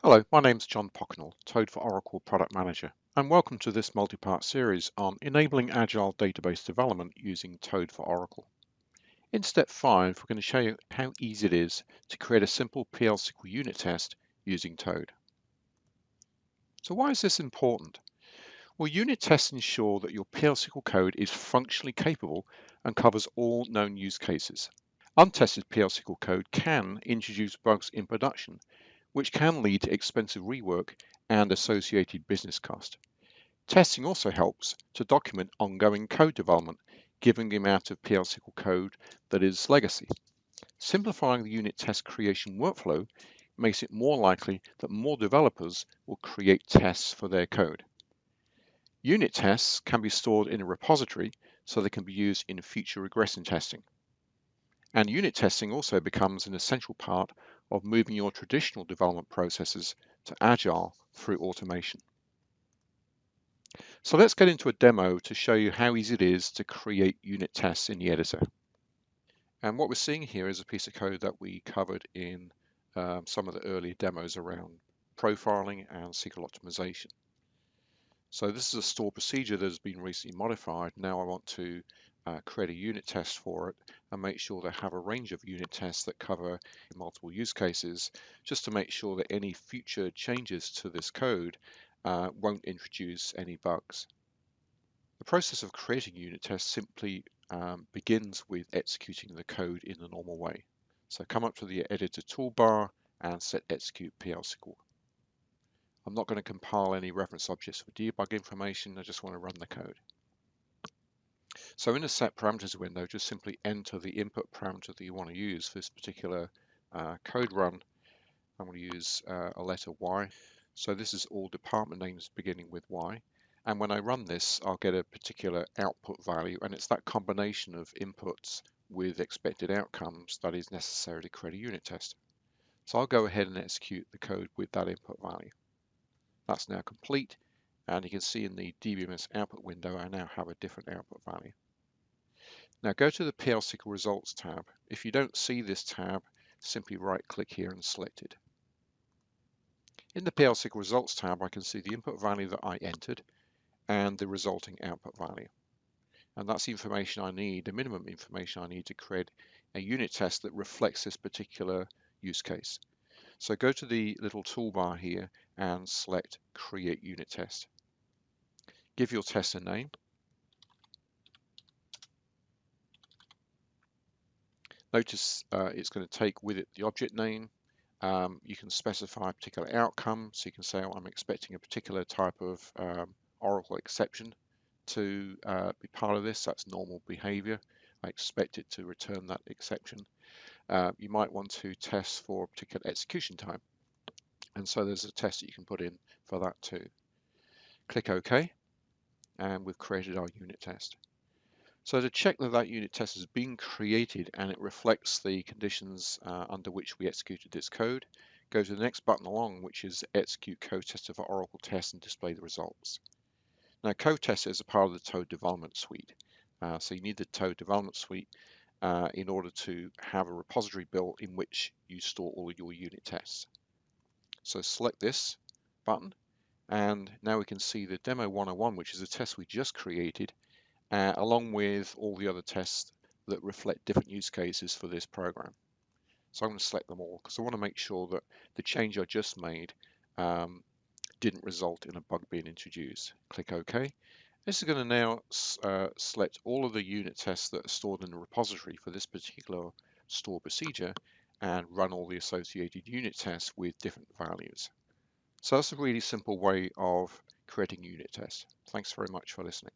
Hello, my name's John Pocknell, Toad for Oracle Product Manager, and welcome to this multi-part series on enabling agile database development using Toad for Oracle. In step 5, we're going to show you how easy it is to create a simple PL/SQL unit test using Toad. So why is this important? Well, unit tests ensure that your PL/SQL code is functionally capable and covers all known use cases. Untested PL/SQL code can introduce bugs in production, which can lead to expensive rework and associated business cost. Testing also helps to document ongoing code development, given the amount of PL/SQL code that is legacy. Simplifying the unit test creation workflow makes it more likely that more developers will create tests for their code. Unit tests can be stored in a repository so they can be used in future regression testing. And unit testing also becomes an essential part of moving your traditional development processes to agile through automation. So let's get into a demo to show you how easy it is to create unit tests in the editor. And what we're seeing here is a piece of code that we covered in some of the earlier demos around profiling and SQL optimization. So this is a stored procedure that has been recently modified. Now I want to create a unit test for it and make sure they have a range of unit tests that cover multiple use cases, just to make sure that any future changes to this code won't introduce any bugs. The process of creating unit tests simply begins with executing the code in the normal way. So come up to the editor toolbar and set execute PL/SQL. I'm not going to compile any reference objects for debug information, I just want to run the code. So in the set parameters window, just simply enter the input parameter that you want to use for this particular code run. I'm going to use a letter Y. So this is all department names beginning with Y. And when I run this, I'll get a particular output value, and it's that combination of inputs with expected outcomes that is necessary to create a unit test. So I'll go ahead and execute the code with that input value. That's now complete, and you can see in the DBMS output window I now have a different output value. Now go to the PL/SQL results tab. If you don't see this tab, simply right click here and select it. In the PL/SQL results tab, I can see the input value that I entered and the resulting output value. And that's the information I need, the minimum information I need to create a unit test that reflects this particular use case. So go to the little toolbar here and select Create Unit Test. Give your test a name. Notice it's going to take with it the object name. You can specify a particular outcome, so you can say, oh, I'm expecting a particular type of Oracle exception to be part of this. That's normal behavior. I expect it to return that exception. You might want to test for a particular execution time, and so there's a test that you can put in for that too. Click OK, and we've created our unit test. So to check that that unit test has been created and it reflects the conditions under which we executed this code, go to the next button along, which is Execute Code Tester for Oracle Test and display the results. Now, Code Tester is a part of the Toad Development Suite. So you need the Toad Development Suite in order to have a repository built in which you store all of your unit tests. So select this button, and now we can see the Demo 101, which is a test we just created, along with all the other tests that reflect different use cases for this program. So I'm going to select them all because I want to make sure that the change I just made didn't result in a bug being introduced. Click OK. This is going to now select all of the unit tests that are stored in the repository for this particular store procedure and run all the associated unit tests with different values. So that's a really simple way of creating unit tests. Thanks very much for listening.